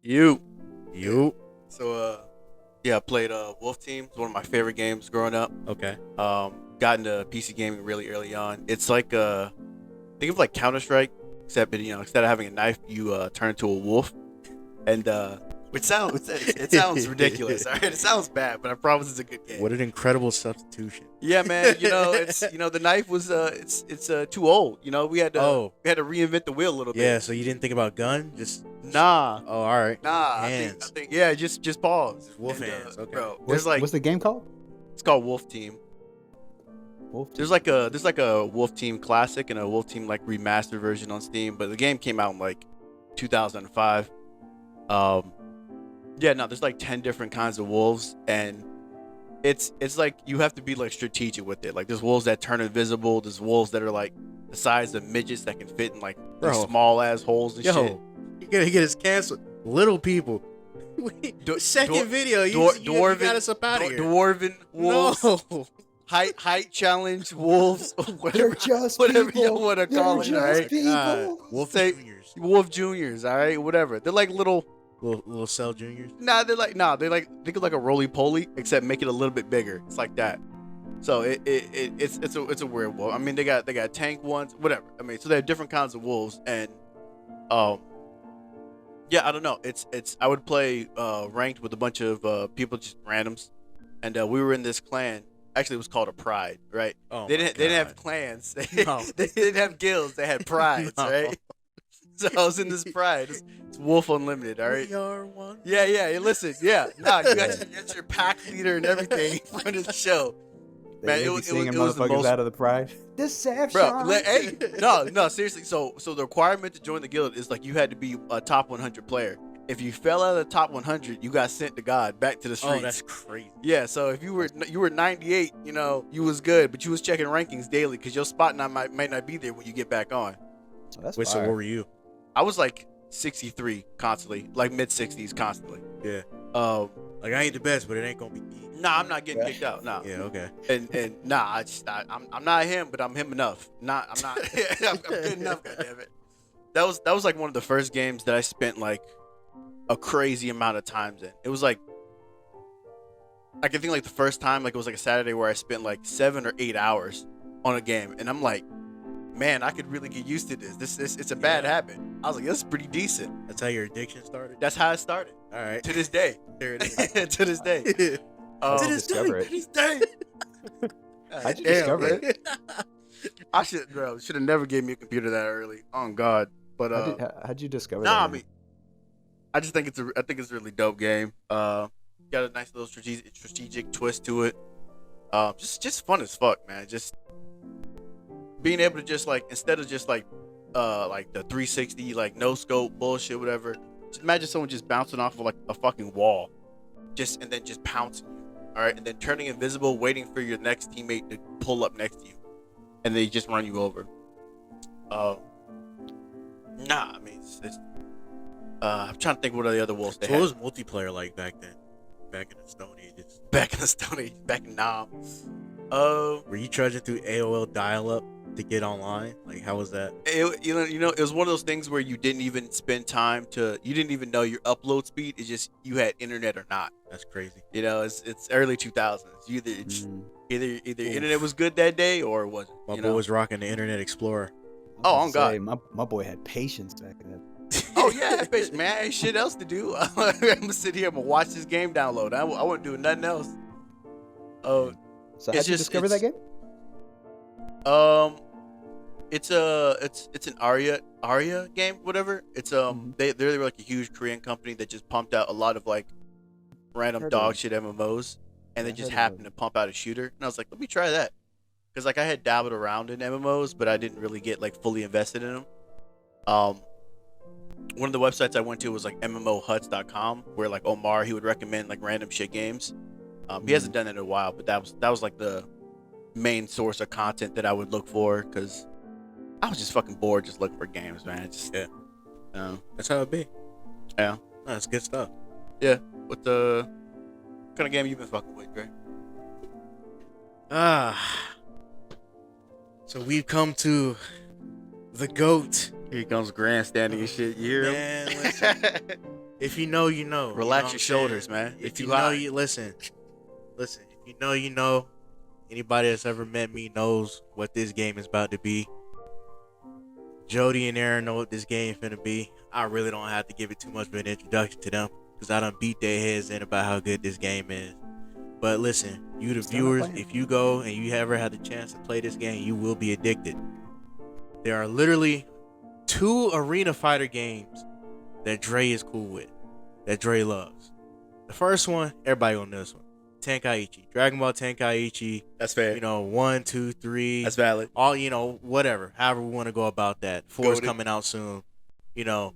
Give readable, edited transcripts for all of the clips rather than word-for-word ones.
You. You. So yeah, I played Wolf Team. It's one of my favorite games growing up. Okay. Got into PC gaming really early on. It's like think of like Counter Strike, except instead of having a knife, you turn into a wolf, and which sounds it sounds ridiculous. All right, it sounds bad, but I promise it's a good game. What an incredible substitution. Yeah, man. It's the knife was it's too old. We had to reinvent the wheel a little bit. Yeah, so you didn't think about gun? Just Nah. Oh, all right. Nah, Hands. I think yeah, just pause. Wolf hands. Okay. Bro, What's the game called? it's called Wolf Team. Wolf. There's like a Wolf Team Classic and a Wolf Team like remastered version on Steam, but the game came out in like 2005. Yeah, no, there's like 10 different kinds of wolves, and it's like you have to be like strategic with it. Like there's wolves that turn invisible, there's wolves that are like the size of midgets that can fit in like these Bro. small ass holes and shit. You're gonna get us canceled. Little people. Second video, you got us up out of here. Dwarven wolves, No. height challenge wolves, They're whatever, just whatever people. you want to They're call it, just all right? people. Wolf Say- Juniors. Wolf Juniors, all right, whatever. They're like little. Little Cell Juniors. They're like think of like a roly poly, except make it a little bit bigger. It's like that. So it's a weird wolf. I mean, they got tank ones, whatever. I mean, so they have different kinds of wolves, and yeah, I don't know. It's I would play ranked with a bunch of people, just randoms, and we were in this clan. Actually, it was called a pride, right? Oh, They didn't have clans. No. They didn't have guilds. They had prides, No. right? So I was in this pride. It's Wolf Unlimited, all right? We are one. Yeah. Listen, yeah. Nah, you got your pack leader and everything in front of the show. Man, it was the motherfuckers most- out of the pride. Deception. Bro, hey, no, seriously. So the requirement to join the guild is like you had to be a top 100 player. If you fell out of the top 100, you got sent to God, back to the streets. Oh, that's crazy. Yeah, so if you were 98, you was good, but you was checking rankings daily because your spot might not be there when you get back on. Oh, that's Wait, so fire. what were you? I was like 63 constantly, like mid 60s constantly. Yeah. Like I ain't the best, but it ain't gonna be me. Nah, I'm not getting kicked out. Nah. Yeah, okay. And nah, I'm not him, but I'm him enough. I'm not. I'm good enough. Goddammit. That was like one of the first games that I spent like a crazy amount of times in. It was like I can think like the first time like it was like a Saturday where I spent like 7 or 8 hours on a game, and I'm like, man, I could really get used to this. This it's a bad habit. I was like, this is pretty decent. That's how your addiction started? That's how it started. All right. To this day. There it is. To this day. How'd you discover it? To this day. How'd you Damn, discover man. it? I should have never gave me a computer that early. On God. But How'd you discover nah, I that? mean, I just think it's a really dope game. Got a nice little strategic twist to it. Just fun as fuck, man. Just being able to just like instead of just like the 360 like no scope bullshit whatever. Just imagine someone just bouncing off of like a fucking wall, and then just pouncing you. All right, and then turning invisible, waiting for your next teammate to pull up next to you, and they just run you over. Nah, I mean, I'm trying to think what are the other wolves they So had. what was multiplayer like back then? Back in the Stone Ages? Back in the Stone Age, back in Nam. Were you trudging through AOL dial-up to get online? Like, how was that? It was one of those things where you didn't even spend time you didn't even know your upload speed. It's just you had internet or not. That's crazy. It's early 2000s. Either internet was good that day or it wasn't. My boy was rocking the Internet Explorer. Oh, on God. My boy had patience back then. Oh yeah, bitch, man, I ain't shit else to do. I'm gonna sit here. I'm gonna watch this game download. I wasn't doing nothing else. Oh, So It's how'd you just- discover that game? it's an Aria game, whatever. It's they're like a huge Korean company that just pumped out a lot of like random Heard of dog them. shit MMOs, and they Yeah, just heard of happened them. to pump out a shooter, and I was like, let me try that, because like I had dabbled around in MMOs, but I didn't really get like fully invested in them. One of the websites I went to was like MMOhuts.com, where like Omar, he would recommend like random shit games. He hasn't done it in a while, but that was like the main source of content that I would look for, because I was just fucking bored just looking for games, man. That's how it be. Yeah. No, that's good stuff. What kind of game you been fucking with, Dre? So we've come to the GOAT. Here comes grandstanding and shit. You hear him? Man, listen. If you know, you know. Relax your shoulders, man. If It's you too know, high. you listen. Listen. If you know, you know. Anybody that's ever met me knows what this game is about to be. Jody and Aaron know what this game finna be. I really don't have to give it too much of an introduction to them because I done beat their heads in about how good this game is. But listen, you the Still not viewers, playing. if you go and you ever had the chance to play this game, you will be addicted. There are literally 2 arena fighter games that Dre is cool with, that Dre loves. The first one, everybody on this one. Tenkaichi. Dragon Ball Tenkaichi. That's fair. 1, 2, 3. That's valid. All, whatever. However we want to go about that. 4 is Goated. coming out soon. The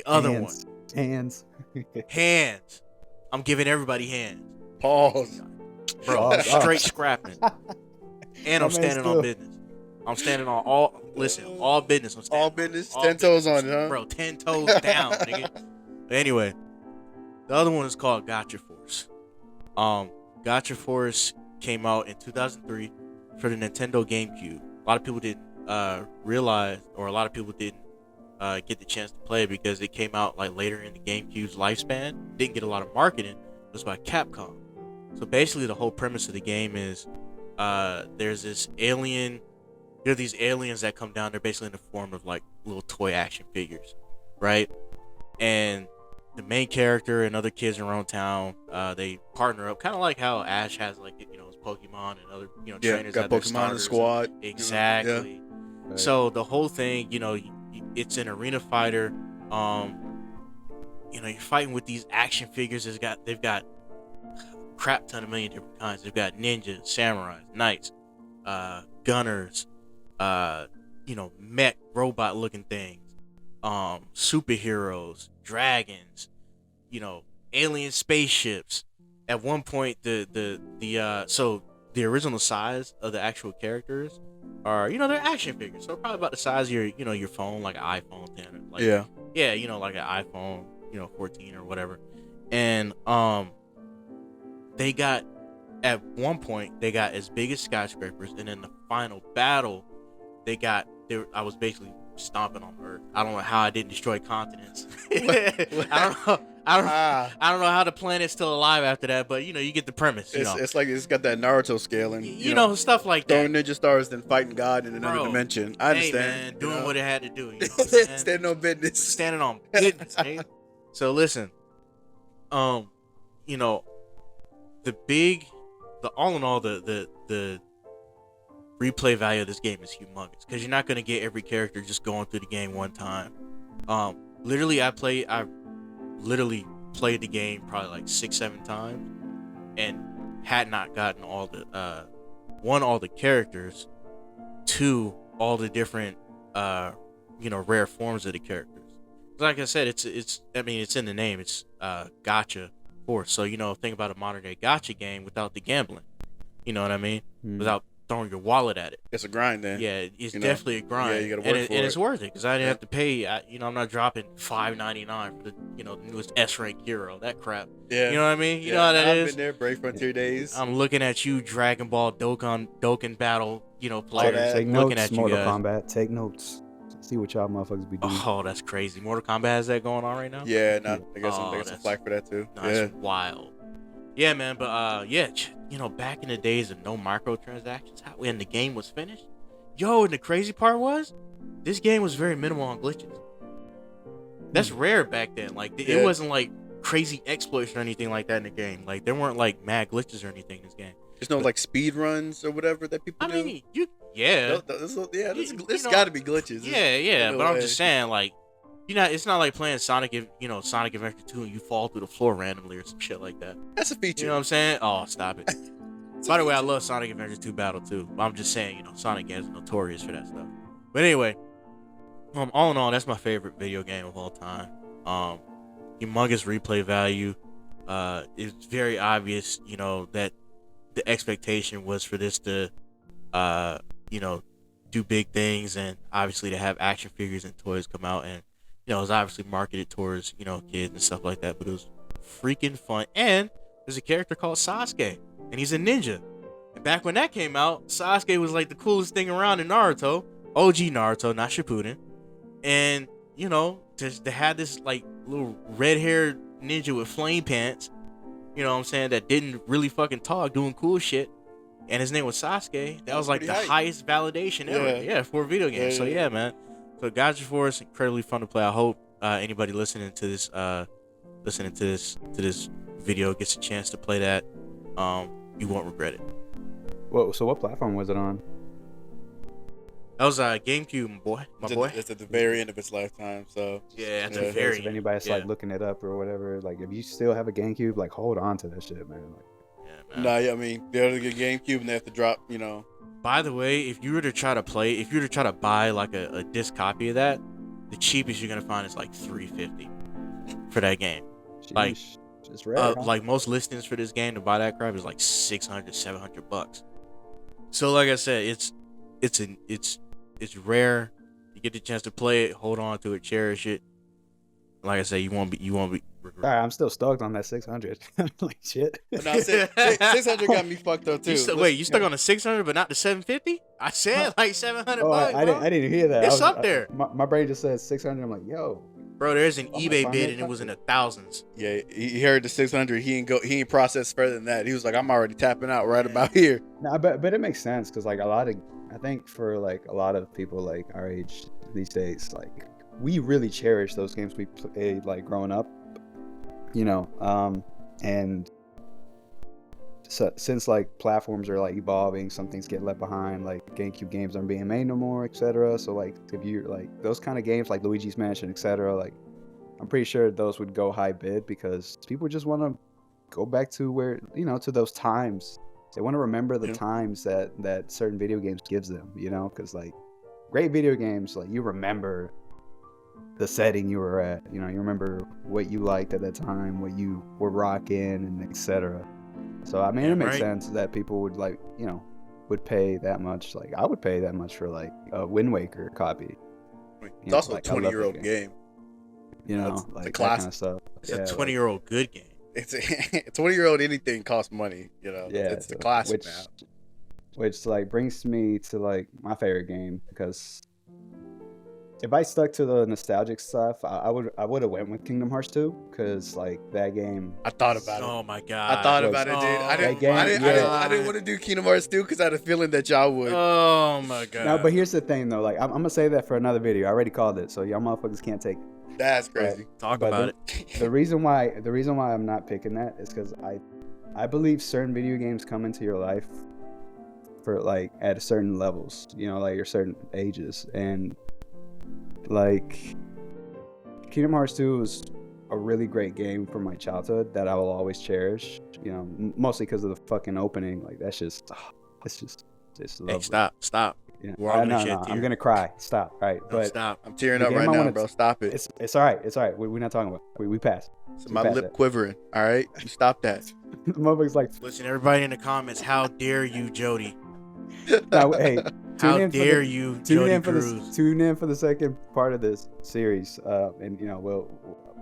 other Hands. Hands. one. Hands. I'm giving everybody hands. Pause. Bro, Oh, straight scrapping. And I'm My man's standing on still- business. I'm standing on all business. I'm standing All on business. all 10 toes business. on it, huh? Bro, 10 toes down, nigga. But anyway, the other one is called Gotcha Force. Gotcha Force came out in 2003 for the Nintendo GameCube. A lot of people didn't realize, or a lot of people didn't get the chance to play it because it came out like later in the GameCube's lifespan. Didn't get a lot of marketing. It was by Capcom. So basically, the whole premise of the game is there's this alien. There are these aliens that come down. They're basically in the form of like little toy action figures, right? And the main character and other kids around town, they partner up, kind of like how Ash has like his Pokemon and other Yeah, trainers. got have their Pokemon in the starters. squad. Exactly. Right. So the whole thing, it's an arena fighter. You're fighting with these action figures. They've got a crap ton of million different kinds. They've got ninjas, samurais, knights, gunners, mech robot looking things, superheroes, dragons, alien spaceships. At one point, the original size of the actual characters are, they're action figures, so probably about the size of your phone, like an iPhone 10, or like like an iPhone 14 or whatever. And at one point they got as big as skyscrapers, and in the final battle I was basically stomping on Earth. I don't know how I didn't destroy continents. I don't know how the planet's still alive after that, but you get the premise. It's like it's got that Naruto scale and Stuff like that. throwing ninja stars then fighting God in another Bro, dimension. I understand. Hey man, doing what it had to do. What I'm saying? Standing on business. Standing on business, man. So listen, all in all, the replay value of this game is humongous because you're not gonna get every character just going through the game one time. I literally played the game probably like 6-7 times and had not gotten all the characters, 2, all the different rare forms of the characters. Like I said, it's in the name. It's Gotcha Force. So think about a modern day gotcha game without the gambling. You know what I mean? Without throwing your wallet at it. It's a grind then. Yeah, it's definitely a grind. Yeah, you gotta work for it. And it's worth it because I didn't have to pay. I'm not dropping $5.99 for the the newest S rank hero. That crap. Yeah. You know what I mean? You know how that I've is. been there, Brave Frontier days. I'm looking at you, Dragon Ball Dokkan Battle, players. that. Take Looking notes, at you Mortal guys. Kombat. Take notes. See what y'all motherfuckers be doing. Oh, that's crazy. Mortal Kombat has that going on right now? Yeah, they got some that's- flack for that too. No, Yeah. that's wild. Yeah, man, but back in the days of no microtransactions, when the game was finished, and the crazy part was, this game was very minimal on glitches. That's rare back then. Like, Yeah. it wasn't like crazy exploits or anything like that in the game. Like, there weren't like mad glitches or anything in this game. There's no like speed runs or whatever that people I do. mean, There's You got to be glitches. yeah, no but I'm way. just saying, like, it's not like playing Sonic Adventure 2 and you fall through the floor randomly or some shit like that. That's a feature. You know what I'm saying? Oh, stop it. By the way, I love Sonic Adventure 2 Battle too. I'm just saying, Sonic is notorious for that stuff. But anyway, all in all, that's my favorite video game of all time. Humongous replay value. It's very obvious, that the expectation was for this to, do big things, and obviously to have action figures and toys come out, and it was obviously marketed towards kids and stuff like that. But it was freaking fun, and there's a character called Sasuke, and he's a ninja. And back when that came out, Sasuke was like the coolest thing around in Naruto, OG Naruto, not Shippuden. And to have this like little red-haired ninja with flame pants. You know what I'm saying? That didn't really fucking talk, doing cool shit. And his name was Sasuke. That was like the pretty hype. highest validation ever. Yeah, for a video game. So yeah, man. So Gotcha Force, incredibly fun to play. I hope anybody listening to this video gets a chance to play that. You won't regret it. Whoa, so what platform was it on? That was GameCube, my boy. It's at the very end of its lifetime, so Yeah, at Yeah. the very If anybody's like looking it up or whatever, like if you still have a GameCube, like hold on to that shit, man. Like, yeah, man. nah, yeah, I mean they're gonna get GameCube and they have to drop, you know. By the way, if you were to try to buy like a disc copy of that, the cheapest you're gonna find is like $350 for that game. Like, sheesh, just rare. Huh? Like most listings for this game to buy that crap is like $600-$700. So like I said, it's rare. You get the chance to play it, hold on to it, cherish it. Like I said, you won't be. All right, I'm still stoked on that 600. Like shit. No, 600 got me fucked up too. You stuck on the 600, but not the 750? I said like $700. Oh, I didn't hear that. It's up there. My brain just said 600. I'm like, yo, Bro, there's an Oh, eBay find bid it, and it was in the thousands. Yeah, he heard the 600. He ain't processed further than that. He was like, I'm already tapping out right about here. nah, but it makes sense because like I think for like a lot of people like our age these days, like we really cherish those games we played like growing up, you know, and so, since like platforms are like evolving, some things get left behind, like GameCube games aren't being made no more, etc. So like if you're like those kind of games like Luigi's Mansion, etc., like I'm pretty sure those would go high bid because people just want to go back to where, you know, to those times. They want to remember the times that certain video games gives them, you know, because like great video games, like you remember the setting you were at, you know, you remember what you liked at that time, what you were rocking, and etc. So I mean, it makes sense that people would like, you know, would pay that much. Like I would pay that much for like a Wind Waker copy. It's also a 20-year-old game. You know, It's like a that classic. kind of stuff. It's a 20-year-old good game. It's a 20-year-old anything costs money. You know, Yeah, it's the classic which, now. Which like brings me to like my favorite game because if I stuck to the nostalgic stuff, I would have went with Kingdom Hearts 2 because like that game. I thought about it. Oh my god. I thought about it, dude. I didn't want to do Kingdom Hearts 2 because I had a feeling that y'all would. Oh my god. No, but here's the thing though. Like I'm gonna save that for another video. I already called it, so y'all motherfuckers can't take it. That's crazy. Talk but about the, it. The reason why I'm not picking that is because I believe certain video games come into your life for like at certain levels, you know, like your certain ages, and like Kingdom Hearts 2 was a really great game from my childhood that I will always cherish, you know, mostly because of the fucking opening. Like that's just it's lovely. Hey, stop. Yeah. We're all gonna shed I'm tears. gonna cry. Stop. All right, No, but stop. I'm tearing the up game right I now, wanna- bro. Stop it. it's all right. It's all right. We're not talking about it. We passed. So my past lip that. quivering. All right, you stop that. The motherfucker's like, Listen, everybody in the comments, how dare you, Jody? no, hey, How in for dare the- you, tune Jody in for Cruz? tune in for the second part of this series, and you know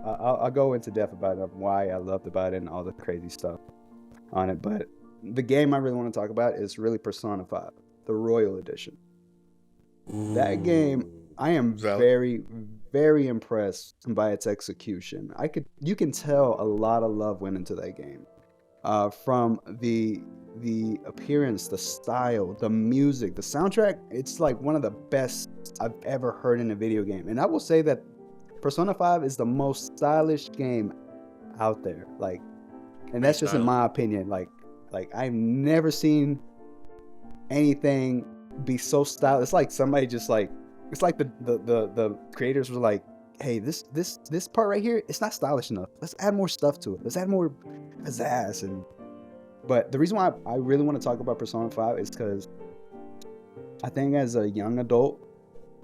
I'll go into depth about it, why I loved about it and all the crazy stuff on it. But the game I really want to talk about is really Persona 5, the Royal Edition. That game, I am Valid. very, very impressed by its execution. You can tell a lot of love went into that game, from the appearance, the style, the music, the soundtrack. It's like one of the best I've ever heard in a video game, and I will say that Persona 5 is the most stylish game out there. Like, and that's just in my opinion. Like I've never seen anything be so stylish. It's like somebody just like, it's like the creators were like, hey, this part right here, it's not stylish enough. Let's add more stuff to it. Let's add more pizzazz. But the reason why I really want to talk about Persona 5 is because I think as a young adult,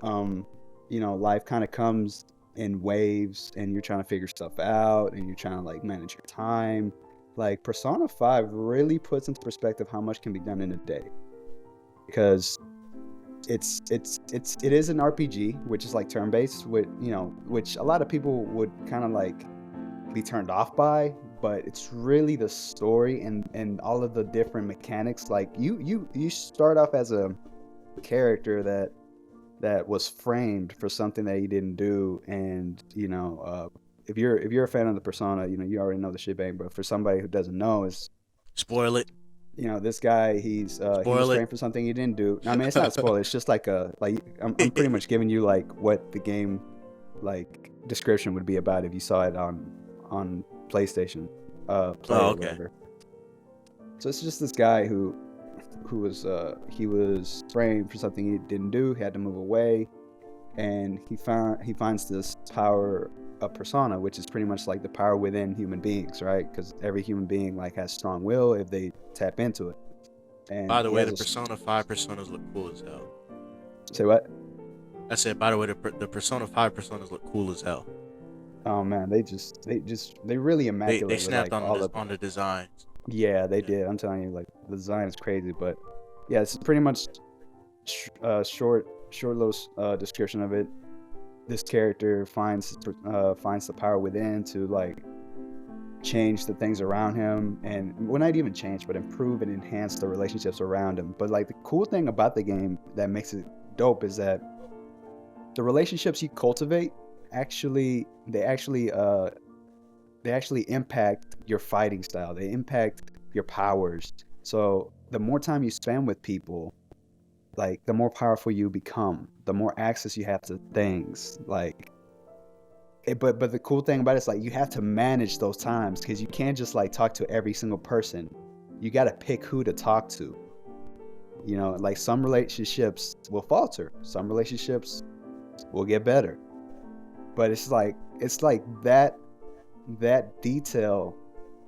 you know, life kind of comes in waves and you're trying to figure stuff out and you're trying to like manage your time. Like Persona 5 really puts into perspective how much can be done in a day. Because it is an RPG, which is like turn-based, with, you know, which a lot of people would kind of like be turned off by, but it's really the story and all of the different mechanics. Like you start off as a character that was framed for something that he didn't do, and you know, if you're a fan of the Persona, you already know the shebang. But for somebody who doesn't know, is Spoil it. this guy, he was Spoil it. trained for something he didn't do. I mean, it's not a spoiler. It's just like I'm pretty much giving you like what the game like description would be about if you saw it on PlayStation Play or okay. whatever. So it's just this guy who was framed for something he didn't do. He had to move away, and he finds this power of Persona, which is pretty much like the power within human beings, right? Because every human being like has strong will if they tap into it. And By the he way, has the a- Persona 5 personas look cool as hell. Say what? I said, by the way, the Persona 5 personas look cool as hell. Oh man, they really They immaculate. snapped with, like, all on the designs. Yeah, they did. I'm telling you, like the design is crazy, but yeah, it's pretty much short little description of it. This character finds the power within to like change the things around him, and well, not even change, but improve and enhance the relationships around him. But like the cool thing about the game that makes it dope is that the relationships you cultivate actually impact your fighting style. They impact your powers. So the more time you spend with people, like the more powerful you become, the more access you have to things. Like, but the cool thing about it is like you have to manage those times because you can't just like talk to every single person. You got to pick who to talk to. Like some relationships will falter, some relationships will get better. But it's like that detail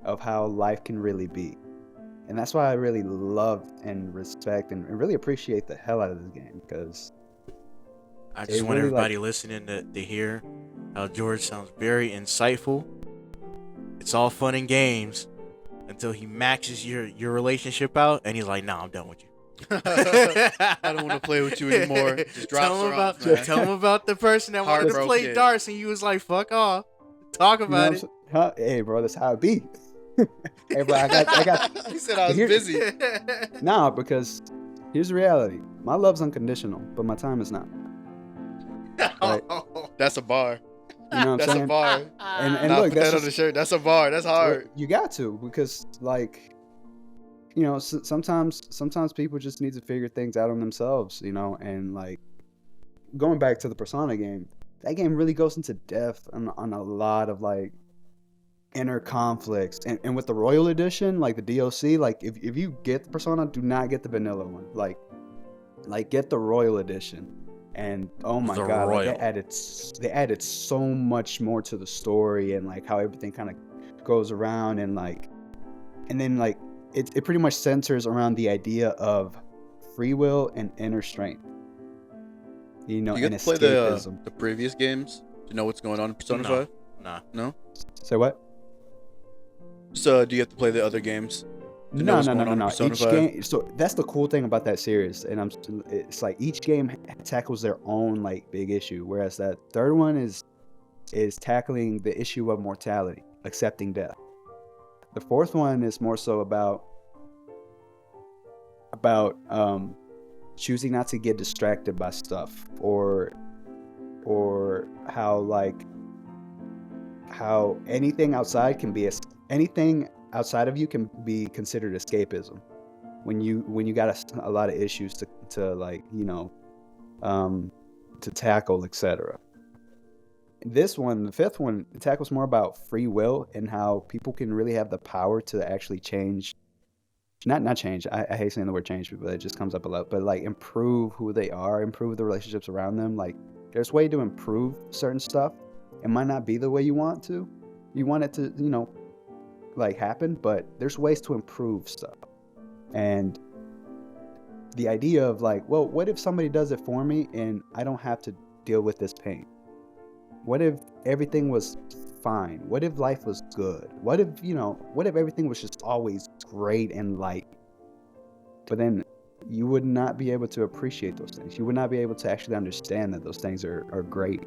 of how life can really be. And that's why I really love and respect and really appreciate the hell out of this game, because I just want really, everybody listening to hear how George sounds very insightful. It's all fun and games until he maxes your relationship out, and he's like, "Nah, I'm done with you." I don't want to play with you anymore. Just drops tell him her about off, man. tell him about the person that wanted to play Heartbroken. darts, and you was like, "Fuck off." Talk you know about what it. I'm saying? Huh? Hey bro, that's how it be. Hey bro, I got He said I was Here- busy. nah, because here's the reality. My love's unconditional, but my time is not. Right. That's a bar. You know what I'm That's a saying? bar. And Nah, look, put that's that on the just, shirt. That's a bar. That's hard. you got to, because like sometimes people just need to figure things out on themselves, and like going back to the Persona game, that game really goes into depth on a lot of like inner conflicts, and with the Royal Edition, like the DLC, like if you get the Persona, do not get the vanilla one, like get the Royal Edition. And oh my The god, like, Royal. they added so much more to the story, and like how everything kind of goes around, and then like it pretty much centers around the idea of free will and inner strength. Do you And get to play escapism. the previous games to know what's going on in Persona No. 5? Nah. No? Say what? So do you have to play the other games? To know No, what's no, going no, on no, in no. Persona Each 5? game. So that's the cool thing about that series, and it's like each game tackles their own like big issue, whereas that third one is tackling the issue of mortality, accepting death. The fourth one is more so about choosing not to get distracted by stuff, or how anything outside of you can be considered escapism when you got a lot of issues to like to tackle, etc. This one, the fifth one, it tackles more about free will and how people can really have the power to actually change. Not change. I hate saying the word change, but it just comes up a lot. But like improve who they are, improve the relationships around them. Like there's a way to improve certain stuff. It might not be the way you want to. You want it to, like happen, but there's ways to improve stuff. And the idea of like, well, what if somebody does it for me and I don't have to deal with this pain? What if everything was fine? What if life was good? What if everything was just always great and light? But then you would not be able to appreciate those things. You would not be able to actually understand that those things are great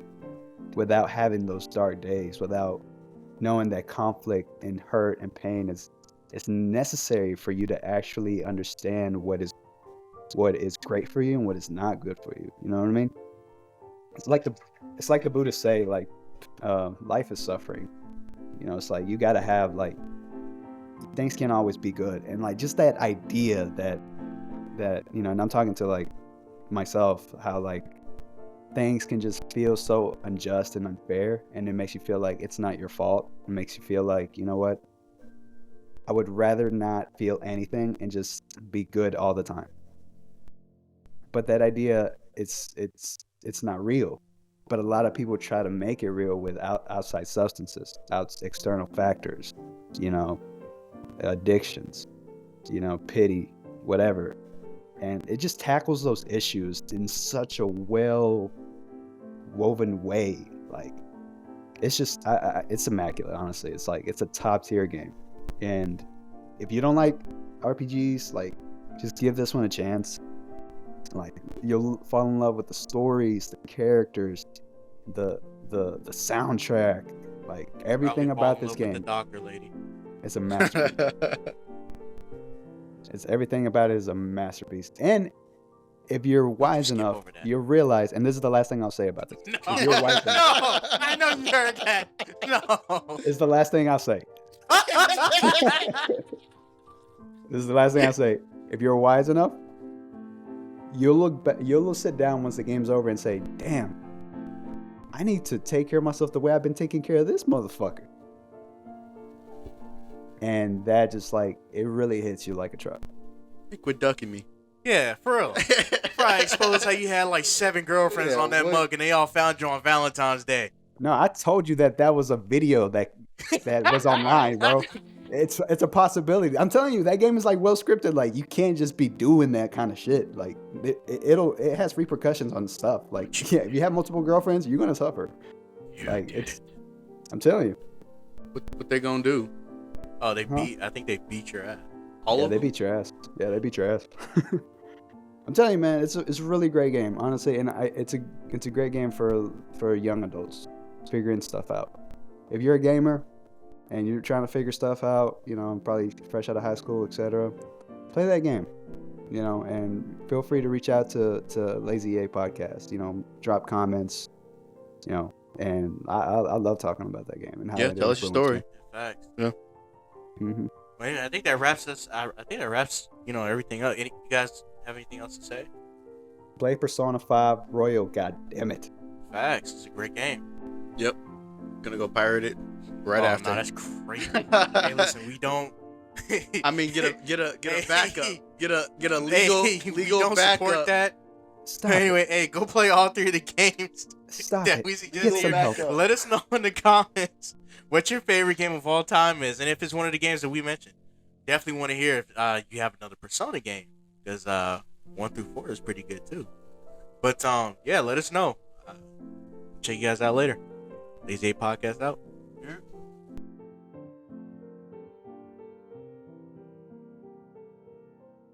without having those dark days, without knowing that conflict and hurt and pain is necessary for you to actually understand what is great for you and what is not good for you. You know what I mean? It's like the Buddhists say, like, life is suffering. You know, it's like you gotta have like things can't always be good, and like just that idea that you know, and I'm talking to like myself, how like things can just feel so unjust and unfair, and it makes you feel like it's not your fault. It makes you feel like, you know what, I would rather not feel anything and just be good all the time. But that idea, it's not real. But a lot of people try to make it real with outside substances, external factors, you know, addictions, you know, pity, whatever. And it just tackles those issues in such a well woven way. Like, it's just, it's immaculate, honestly. It's like, it's a top tier game. And if you don't like RPGs, like, just give this one a chance. Like, you'll fall in love with the stories, the characters, the soundtrack, like everything about this game. The doctor lady. It's a masterpiece. It's everything about it is a masterpiece. And if you're wise enough, you'll realize, and this is the last thing I'll say about this. No, If you're wise enough, no, I know you heard that. No. it's the last thing I'll say. This is the last thing I'll say. If you're wise enough, you'll sit down once the game's over and say, damn, I need to take care of myself the way I've been taking care of this motherfucker. And that just like, it really hits you like a truck. You quit ducking me. Yeah, for real. Probably exposed how you had like 7 girlfriends on that mug and they all found you on Valentine's Day. No, I told you that was a video that was online, bro. It's a possibility. I'm telling you, that game is like well scripted. Like, you can't just be doing that kind of shit. Like, it has repercussions on stuff. Like, yeah, if you have multiple girlfriends, you're gonna suffer. I'm telling you. What they gonna do? Oh, I think they beat your ass. They beat your ass. Yeah, they beat your ass. I'm telling you, man, it's a really great game, honestly, and it's a great game for young adults figuring stuff out. If you're a gamer and you're trying to figure stuff out, you know, probably fresh out of high school, etc., play that game, you know, and feel free to reach out to Lazy A Podcast, you know, drop comments, you know, and I love talking about that game and how tell us your story. Facts. Yeah. Mm-hmm. Well, I think that wraps us. I think that wraps, you know, everything up. You guys have anything else to say? Play Persona 5 Royal, god damn it. Facts. It's a great game. Yep. Gonna go pirate it right after. No, that's crazy. Hey, listen, we don't. I mean, get a backup. Get a legal don't backup. Support that. Stop. Anyway, hey, go play all 3 of the games. Stop that it. we Get suggested. some help. Let us know in the comments what your favorite game of all time is, and if it's one of the games that we mentioned. Definitely want to hear if you have another Persona game, because 1 through 4 is pretty good too. But yeah, let us know. Check you guys out later. Lazy A Podcast out.